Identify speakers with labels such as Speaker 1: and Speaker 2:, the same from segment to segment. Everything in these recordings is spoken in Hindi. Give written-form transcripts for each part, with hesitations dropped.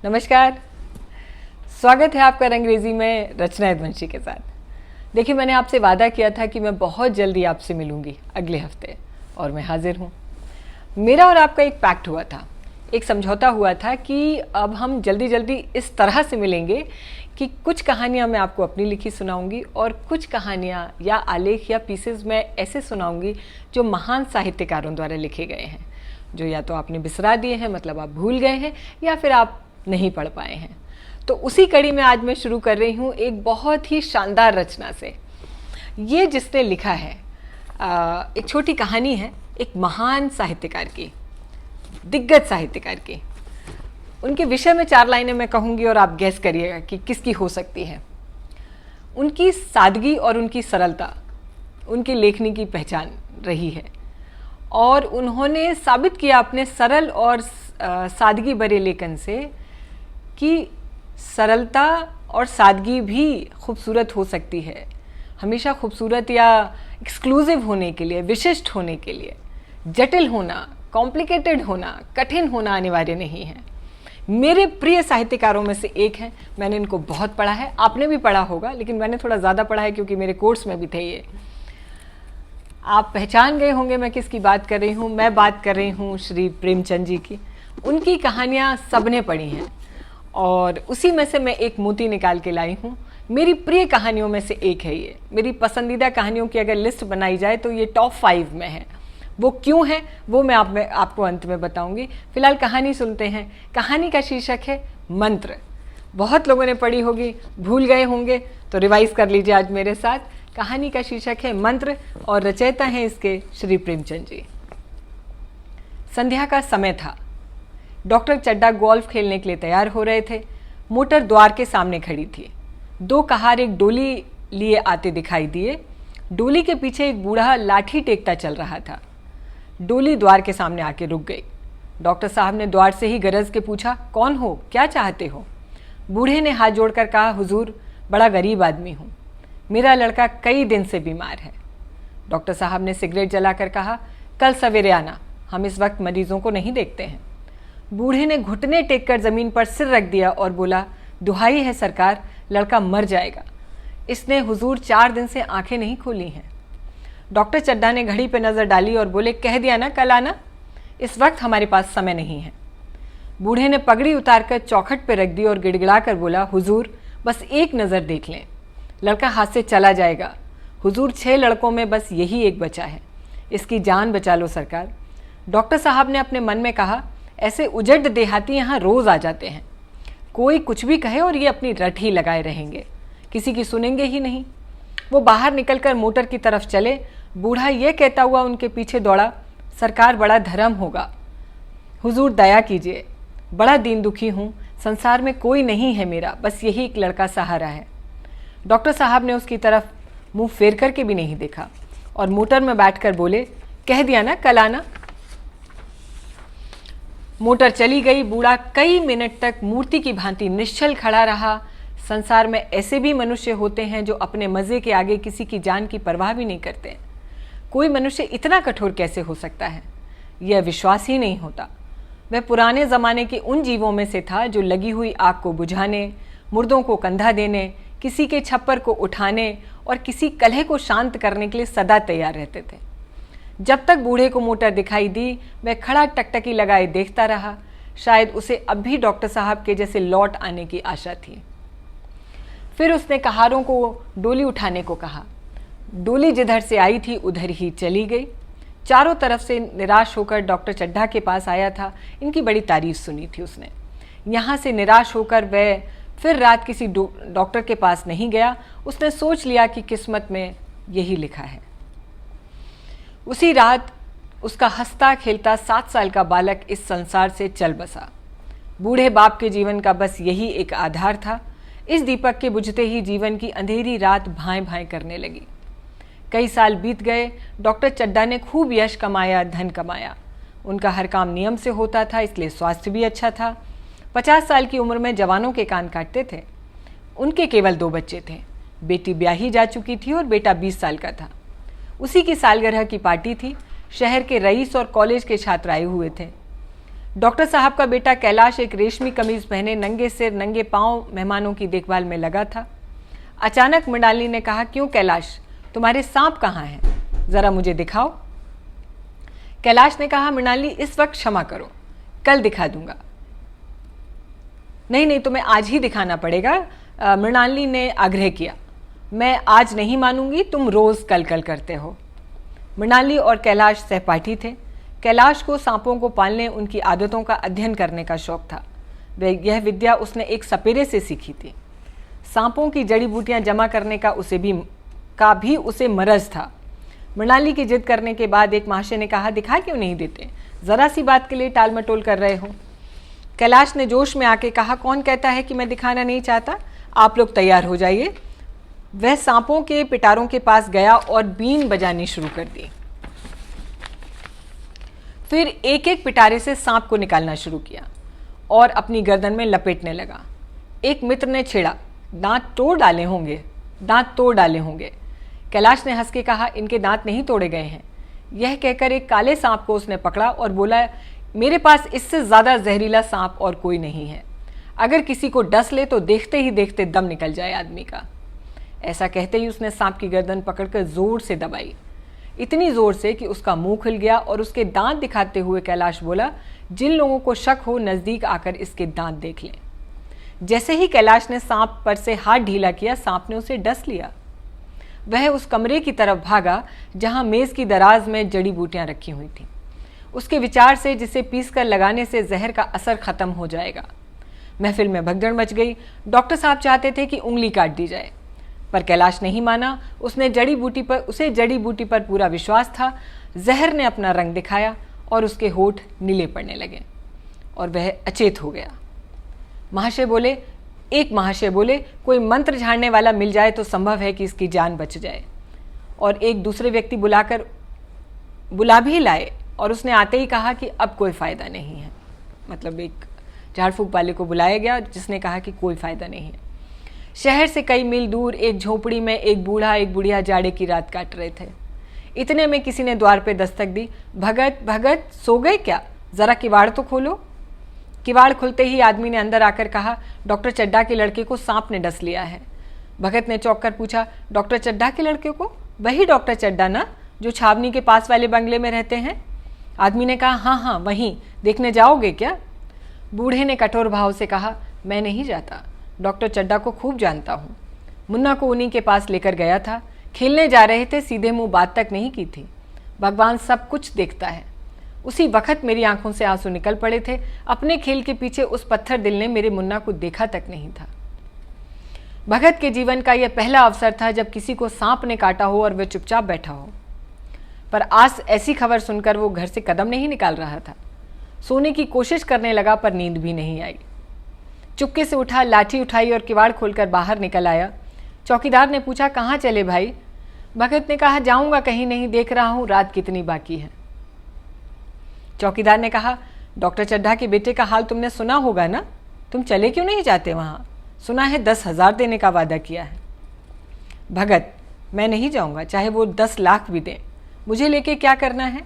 Speaker 1: नमस्कार, स्वागत है आपका अंग्रेजी में रचना यदुवंशी के साथ। देखिए, मैंने आपसे वादा किया था कि मैं बहुत जल्दी आपसे मिलूंगी अगले हफ्ते, और मैं हाजिर हूँ। मेरा और आपका एक पैक्ट हुआ था, एक समझौता हुआ था कि अब हम जल्दी जल्दी इस तरह से मिलेंगे कि कुछ कहानियाँ मैं आपको अपनी लिखी सुनाऊंगी और कुछ कहानियाँ या आलेख या पीसेस मैं ऐसे सुनाऊंगी जो महान साहित्यकारों द्वारा लिखे गए हैं, जो या तो आपने बिसरा दिए हैं, मतलब आप भूल गए हैं, या फिर आप नहीं पढ़ पाए हैं। तो उसी कड़ी में आज मैं शुरू कर रही हूँ एक बहुत ही शानदार रचना से। ये जिसने लिखा है एक छोटी कहानी है एक महान साहित्यकार की, दिग्गज साहित्यकार की। उनके विषय में 4 लाइनें मैं कहूँगी और आप गैस करिएगा कि किसकी हो सकती है। उनकी सादगी और उनकी सरलता उनकी लेखनी की पहचान रही है, और उन्होंने साबित किया अपने सरल और सादगी भरे लेखन से कि सरलता और सादगी भी खूबसूरत हो सकती है। हमेशा खूबसूरत या एक्सक्लूसिव होने के लिए, विशिष्ट होने के लिए जटिल होना, कॉम्प्लिकेटेड होना, कठिन होना अनिवार्य नहीं है। मेरे प्रिय साहित्यकारों में से एक हैं। मैंने इनको बहुत पढ़ा है, आपने भी पढ़ा होगा, लेकिन मैंने थोड़ा ज़्यादा पढ़ा है क्योंकि मेरे कोर्स में भी थे ये। आप पहचान गए होंगे मैं किसकी बात कर रही हूँ। मैं बात कर रही हूँ श्री प्रेमचंद जी की। उनकी कहानियाँ सबने पढ़ी हैं, और उसी में से मैं एक मोती निकाल के लाई हूँ। मेरी प्रिय कहानियों में से एक है ये। मेरी पसंदीदा कहानियों की अगर लिस्ट बनाई जाए तो ये टॉप 5 में है। वो क्यों है वो मैं आपको अंत में बताऊंगी। फिलहाल कहानी सुनते हैं। कहानी का शीर्षक है मंत्र। बहुत लोगों ने पढ़ी होगी, भूल गए होंगे, तो रिवाइज कर लीजिए आज मेरे साथ। कहानी का शीर्षक है मंत्र, और रचयिता हैं इसके श्री प्रेमचंद जी। संध्या का समय था। डॉक्टर चड्ढा गोल्फ खेलने के लिए तैयार हो रहे थे। मोटर द्वार के सामने खड़ी थी। 2 कहार एक डोली लिए आते दिखाई दिए। डोली के पीछे एक बूढ़ा लाठी टेकता चल रहा था। डोली द्वार के सामने आके रुक गई। डॉक्टर साहब ने द्वार से ही गरज के पूछा, कौन हो, क्या चाहते हो? बूढ़े ने हाथ जोड़कर कहा, हुजूर, बड़ा गरीब आदमी हूँ, मेरा लड़का कई दिन से बीमार है। डॉक्टर साहब ने सिगरेट जलाकर कहा, कल सवेरे आना, हम इस वक्त मरीजों को नहीं देखते हैं। बूढ़े ने घुटने टेककर जमीन पर सिर रख दिया और बोला, दुहाई है सरकार, लड़का मर जाएगा। इसने हुजूर 4 दिन से आंखें नहीं खोली हैं। डॉक्टर चड्ढा ने घड़ी पर नजर डाली और बोले, कह दिया ना कल आना, इस वक्त हमारे पास समय नहीं है। बूढ़े ने पगड़ी उतारकर चौखट पर रख दी और गिड़गिड़ा कर बोला, हुजूर, बस एक नज़र देख लें, लड़का हाथ से चला जाएगा। हुजूर, 6 लड़कों में बस यही एक बचा है, इसकी जान बचा लो सरकार। डॉक्टर साहब ने अपने मन में कहा, ऐसे उजड़ देहाती यहाँ रोज आ जाते हैं, कोई कुछ भी कहे और ये अपनी रट ही लगाए रहेंगे, किसी की सुनेंगे ही नहीं। वो बाहर निकलकर मोटर की तरफ चले। बूढ़ा ये कहता हुआ उनके पीछे दौड़ा, सरकार, बड़ा धर्म होगा, हुजूर दया कीजिए, बड़ा दीन दुखी हूँ, संसार में कोई नहीं है मेरा, बस यही एक लड़का सहारा है। डॉक्टर साहब ने उसकी तरफ मुंह फेर करके भी नहीं देखा और मोटर में बैठकर बोले, कह दिया ना कल आना। मोटर चली गई। बूढ़ा कई मिनट तक मूर्ति की भांति निश्चल खड़ा रहा। संसार में ऐसे भी मनुष्य होते हैं जो अपने मजे के आगे किसी की जान की परवाह भी नहीं करते। कोई मनुष्य इतना कठोर कैसे हो सकता है, यह विश्वास ही नहीं होता। वह पुराने जमाने के उन जीवों में से था जो लगी हुई आग को बुझाने, मुर्दों को कंधा देने, किसी के छप्पर को उठाने और किसी कलह को शांत करने के लिए सदा तैयार रहते थे। जब तक बूढ़े को मोटर दिखाई दी, वह खड़ा टकटकी लगाए देखता रहा। शायद उसे अब भी डॉक्टर साहब के जैसे लौट आने की आशा थी। फिर उसने कहारों को डोली उठाने को कहा। डोली जिधर से आई थी उधर ही चली गई। चारों तरफ से निराश होकर डॉक्टर चड्ढा के पास आया था। इनकी बड़ी तारीफ सुनी थी उसने। यहाँ से निराश होकर वह फिर रात किसी डॉक्टर के पास नहीं गया। उसने सोच लिया कि किस्मत में यही लिखा है। उसी रात उसका हंसता खेलता 7 साल का बालक इस संसार से चल बसा। बूढ़े बाप के जीवन का बस यही एक आधार था। इस दीपक के बुझते ही जीवन की अंधेरी रात भाएं भाएं करने लगी। कई साल बीत गए। डॉक्टर चड्ढा ने खूब यश कमाया, धन कमाया। उनका हर काम नियम से होता था, इसलिए स्वास्थ्य भी अच्छा था। 50 साल की उम्र में जवानों के कान काटते थे। उनके केवल 2 बच्चे थे। बेटी ब्याही जा चुकी थी और बेटा 20 साल का था। उसी की सालगिरह की पार्टी थी। शहर के रईस और कॉलेज के छात्र आए हुए थे। डॉक्टर साहब का बेटा कैलाश एक रेशमी कमीज पहने नंगे सिर नंगे पांव मेहमानों की देखभाल में लगा था। अचानक मृणालिनी ने कहा, क्यों कैलाश, तुम्हारे सांप कहाँ हैं? जरा मुझे दिखाओ। कैलाश ने कहा, मृणालिनी इस वक्त क्षमा करो, कल दिखा दूंगा। नहीं नहीं, तुम्हें आज ही दिखाना पड़ेगा, मृणालिनी ने आग्रह किया। मैं आज नहीं मानूंगी, तुम रोज कल कल करते हो। मृणालिनी और कैलाश सहपाठी थे। कैलाश को सांपों को पालने, उनकी आदतों का अध्ययन करने का शौक था। यह विद्या उसने एक सपेरे से सीखी थी। सांपों की जड़ी बूटियां जमा करने का भी उसे मरज था। मृणालिनी की जिद करने के बाद एक महाशय ने कहा, दिखा क्यों नहीं देते, जरा सी बात के लिए टाल मटोल कर रहे हो। कैलाश ने जोश में आके कहा, कौन कहता है कि मैं दिखाना नहीं चाहता, आप लोग तैयार हो जाइए। वह सांपों के पिटारों के पास गया और बीन बजानी शुरू कर दी। फिर एक एक पिटारे से सांप को निकालना शुरू किया और अपनी गर्दन में लपेटने लगा। एक मित्र ने छेड़ा, दांत तोड़ डाले होंगे, दांत तोड़ डाले होंगे। कैलाश ने हंस के कहा, इनके दांत नहीं तोड़े गए हैं। यह कहकर एक काले सांप को उसने पकड़ा और बोला, मेरे पास इससे ज्यादा जहरीला सांप और कोई नहीं है। अगर किसी को डस ले तो देखते ही देखते दम निकल जाए आदमी का। ऐसा कहते ही उसने सांप की गर्दन पकड़कर जोर से दबाई, इतनी जोर से कि उसका मुंह खुल गया और उसके दांत दिखाते हुए कैलाश बोला, जिन लोगों को शक हो नजदीक आकर इसके दांत देख लें। जैसे ही कैलाश ने सांप पर से हाथ ढीला किया, सांप ने उसे डस लिया। वह उस कमरे की तरफ भागा जहां मेज की दराज में जड़ी बूटियां रखी हुई थीं। उसके विचार से जिसे पीसकर लगाने से जहर का असर खत्म हो जाएगा। महफिल में भगदड़ मच गई। डॉक्टर साहब चाहते थे कि उंगली काट दी जाए, पर कैलाश नहीं माना। उसे जड़ी बूटी पर पूरा विश्वास था। जहर ने अपना रंग दिखाया और उसके होठ नीले पड़ने लगे और वह अचेत हो गया। एक महाशय बोले, कोई मंत्र झाड़ने वाला मिल जाए तो संभव है कि इसकी जान बच जाए। और एक दूसरे व्यक्ति बुला भी लाए और उसने आते ही कहा कि अब कोई फ़ायदा नहीं है। मतलब एक झाड़ फूक वाले को बुलाया गया जिसने कहा कि कोई फ़ायदा नहीं है। शहर से कई मील दूर एक झोपड़ी में एक बूढ़ा एक बुढ़िया जाड़े की रात काट रहे थे। इतने में किसी ने द्वार पे दस्तक दी। भगत सो गए क्या, जरा किवाड़ तो खोलो। किवाड़ खुलते ही आदमी ने अंदर आकर कहा, डॉक्टर चड्ढा के लड़के को सांप ने डस लिया है। भगत ने चौंक कर पूछा, डॉक्टर चड्ढा के लड़के को? वही डॉक्टर चड्ढा ना, जो छावनी के पास वाले बंगले में रहते हैं? आदमी ने कहा, हाँ हाँ वहीं, देखने जाओगे क्या? बूढ़े ने कठोर भाव से कहा, मैं नहीं जाता, डॉक्टर चड्ढा को खूब जानता हूँ। मुन्ना को उन्हीं के पास लेकर गया था, खेलने जा रहे थे, सीधे मुंह बात तक नहीं की थी। भगवान सब कुछ देखता है। उसी वक्त मेरी आंखों से आंसू निकल पड़े थे। अपने खेल के पीछे उस पत्थर दिल ने मेरे मुन्ना को देखा तक नहीं था। भगत के जीवन का यह पहला अवसर था जब किसी को सांप ने काटा हो और वह चुपचाप बैठा हो। पर आज ऐसी खबर सुनकर वो घर से कदम नहीं निकाल रहा था। सोने की कोशिश करने लगा पर नींद भी नहीं आई। चुपके से उठा, लाठी उठाई और किवाड़ खोलकर बाहर निकल आया। चौकीदार ने पूछा, कहाँ चले भाई? भगत ने कहा, जाऊंगा कहीं नहीं, देख रहा हूँ रात कितनी बाकी है। चौकीदार ने कहा, डॉक्टर चड्ढा के बेटे का हाल तुमने सुना होगा ना, तुम चले क्यों नहीं जाते वहाँ? सुना है 10,000 देने का वादा किया है। भगत, मैं नहीं जाऊँगा, चाहे वो 10 लाख भी दें। मुझे लेके क्या करना है?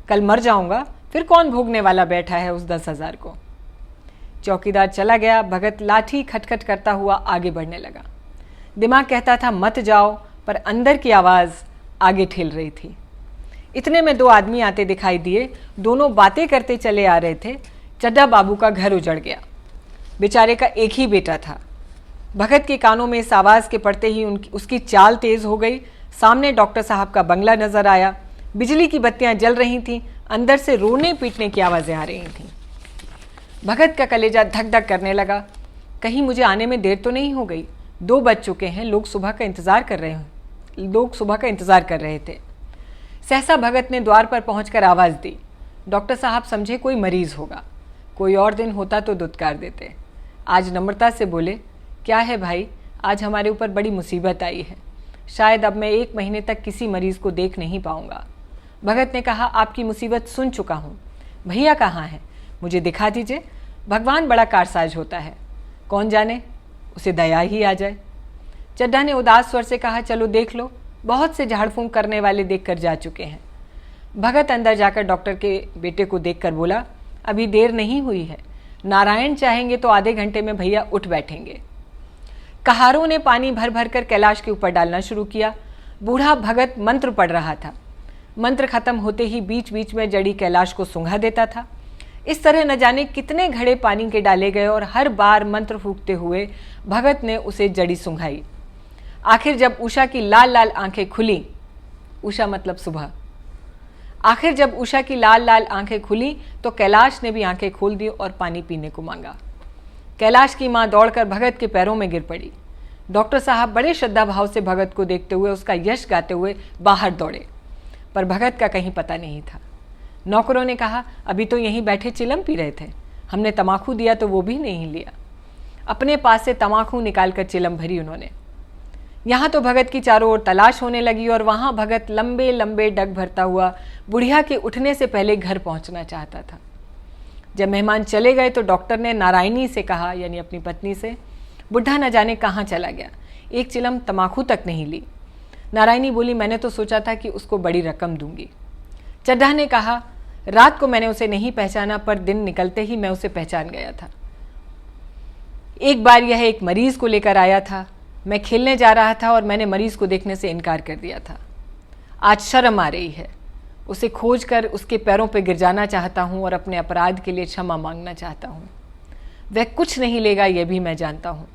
Speaker 1: कल मर जाऊँगा, फिर कौन भोगने वाला बैठा है उस 10,000 को? चौकीदार चला गया। भगत लाठी खटखट करता हुआ आगे बढ़ने लगा। दिमाग कहता था मत जाओ, पर अंदर की आवाज़ आगे ठेल रही थी। इतने में 2 आदमी आते दिखाई दिए। दोनों बातें करते चले आ रहे थे। चड्ढा बाबू का घर उजड़ गया। बेचारे का एक ही बेटा था। भगत के कानों में इस आवाज़ के पड़ते ही उसकी चाल तेज़ हो गई। सामने डॉक्टर साहब का बंगला नजर आया। बिजली की बत्तियां जल रही थीं। अंदर से रोने पीटने की आवाज़ें आ रही थीं। भगत का कलेजा धक धक करने लगा। कहीं मुझे आने में देर तो नहीं हो गई? 2 बज चुके हैं। लोग सुबह का इंतज़ार कर रहे थे। सहसा भगत ने द्वार पर पहुंचकर आवाज़ दी। डॉक्टर साहब समझे कोई मरीज़ होगा। कोई और दिन होता तो दुत्कार देते। आज नम्रता से बोले, क्या है भाई, आज हमारे ऊपर बड़ी मुसीबत आई है। शायद अब मैं 1 महीने तक किसी मरीज़ को देख नहीं पाऊंगा। भगत ने कहा, आपकी मुसीबत सुन चुका हूँ। भैया कहाँ हैं? मुझे दिखा दीजिए। भगवान बड़ा कारसाज होता है, कौन जाने उसे दया ही आ जाए। चड्ढा ने उदास स्वर से कहा, चलो देख लो, बहुत से झाड़ फूंक करने वाले देख कर जा चुके हैं। भगत अंदर जाकर डॉक्टर के बेटे को देखकर बोला, अभी देर नहीं हुई है। नारायण चाहेंगे तो आधे घंटे में भैया उठ बैठेंगे। कहारों ने पानी भर भर कर कैलाश के ऊपर डालना शुरू किया। बूढ़ा भगत मंत्र पढ़ रहा था। मंत्र खत्म होते ही बीच बीच में जड़ी कैलाश को सूंघा देता था। इस तरह न जाने कितने घड़े पानी के डाले गए और हर बार मंत्र फूंकते हुए भगत ने उसे जड़ी सूंघाई। आखिर जब उषा की लाल लाल आंखें खुली, उषा मतलब सुबह, आखिर जब उषा की लाल लाल आंखें खुली तो कैलाश ने भी आंखें खोल दी और पानी पीने को मांगा। कैलाश की मां दौड़कर भगत के पैरों में गिर पड़ी। डॉक्टर साहब बड़े श्रद्धा भाव से भगत को देखते हुए उसका यश गाते हुए बाहर दौड़े, पर भगत का कहीं पता नहीं था। नौकरों ने कहा, अभी तो यहीं बैठे चिलम पी रहे थे, हमने तमाकू दिया तो वो भी नहीं लिया। अपने पास से तमाकू निकालकर चिलम भरी उन्होंने। यहाँ तो भगत की चारों ओर तलाश होने लगी और वहाँ भगत लंबे लंबे डग भरता हुआ बुढ़िया के उठने से पहले घर पहुँचना चाहता था। जब मेहमान चले गए तो डॉक्टर ने नारायणी से कहा, यानी अपनी पत्नी से, बुढ़ा न जाने कहाँ चला गया, एक चिलम तमाकू तक नहीं ली। नारायणी बोली, मैंने तो सोचा था कि उसको बड़ी रकम दूंगी। चड्ढा ने कहा, रात को मैंने उसे नहीं पहचाना पर दिन निकलते ही मैं उसे पहचान गया था। एक बार यह एक मरीज को लेकर आया था। मैं खेलने जा रहा था और मैंने मरीज को देखने से इनकार कर दिया था। आज शर्म आ रही है। उसे खोज कर उसके पैरों पर गिर जाना चाहता हूँ और अपने अपराध के लिए क्षमा मांगना चाहता हूँ। वह कुछ नहीं लेगा, यह भी मैं जानता हूँ।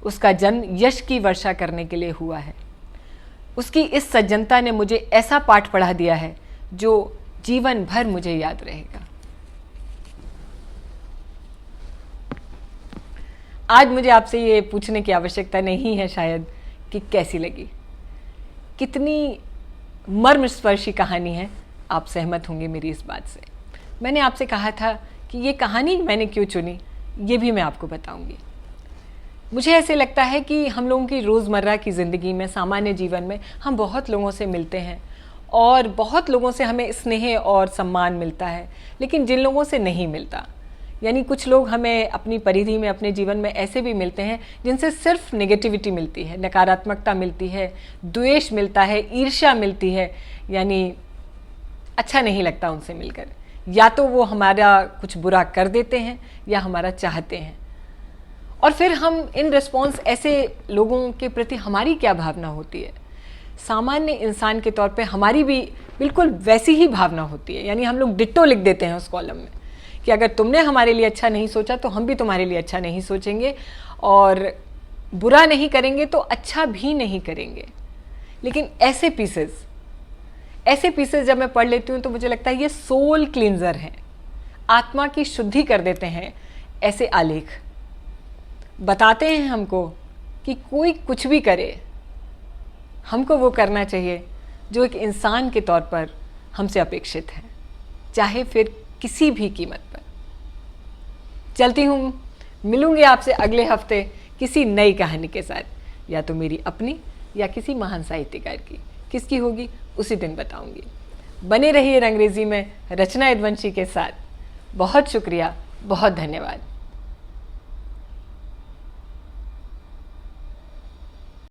Speaker 1: उसका जन्म यश की वर्षा करने के लिए हुआ है। उसकी इस सज्जनता ने मुझे ऐसा पाठ पढ़ा दिया है जो जीवन भर मुझे याद रहेगा। आज मुझे आपसे ये पूछने की आवश्यकता नहीं है शायद कि कैसी लगी, कितनी मर्मस्पर्शी कहानी है। आप सहमत होंगे मेरी इस बात से। मैंने आपसे कहा था कि ये कहानी मैंने क्यों चुनी, ये भी मैं आपको बताऊंगी। मुझे ऐसे लगता है कि हम लोगों की रोज़मर्रा की ज़िंदगी में, सामान्य जीवन में हम बहुत लोगों से मिलते हैं और बहुत लोगों से हमें स्नेह और सम्मान मिलता है, लेकिन जिन लोगों से नहीं मिलता, यानी कुछ लोग हमें अपनी परिधि में, अपने जीवन में ऐसे भी मिलते हैं जिनसे सिर्फ नेगेटिविटी मिलती है, नकारात्मकता मिलती है, द्वेष मिलता है, ईर्ष्या मिलती है, यानी अच्छा नहीं लगता उनसे मिलकर। या तो वो हमारा कुछ बुरा कर देते हैं या हमारा चाहते हैं, और फिर हम इन रिस्पॉन्स ऐसे लोगों के प्रति हमारी क्या भावना होती है। सामान्य इंसान के तौर पे हमारी भी बिल्कुल वैसी ही भावना होती है, यानी हम लोग डिट्टो लिख देते हैं उस कॉलम में कि अगर तुमने हमारे लिए अच्छा नहीं सोचा तो हम भी तुम्हारे लिए अच्छा नहीं सोचेंगे, और बुरा नहीं करेंगे तो अच्छा भी नहीं करेंगे। लेकिन ऐसे पीसेस जब मैं पढ़ लेती हूँ तो मुझे लगता है ये सोल क्लींजर हैं, आत्मा की शुद्धि कर देते हैं। ऐसे आलेख बताते हैं हमको कि कोई कुछ भी करे, हमको वो करना चाहिए जो एक इंसान के तौर पर हमसे अपेक्षित है, चाहे फिर किसी भी कीमत पर। चलती हूँ, मिलूंगी आपसे अगले हफ्ते किसी नई कहानी के साथ, या तो मेरी अपनी या किसी महान साहित्यकार की। किसकी होगी उसी दिन बताऊंगी। बने रहिए अंग्रेजी में रचना यदुवंशी के साथ। बहुत शुक्रिया, बहुत धन्यवाद।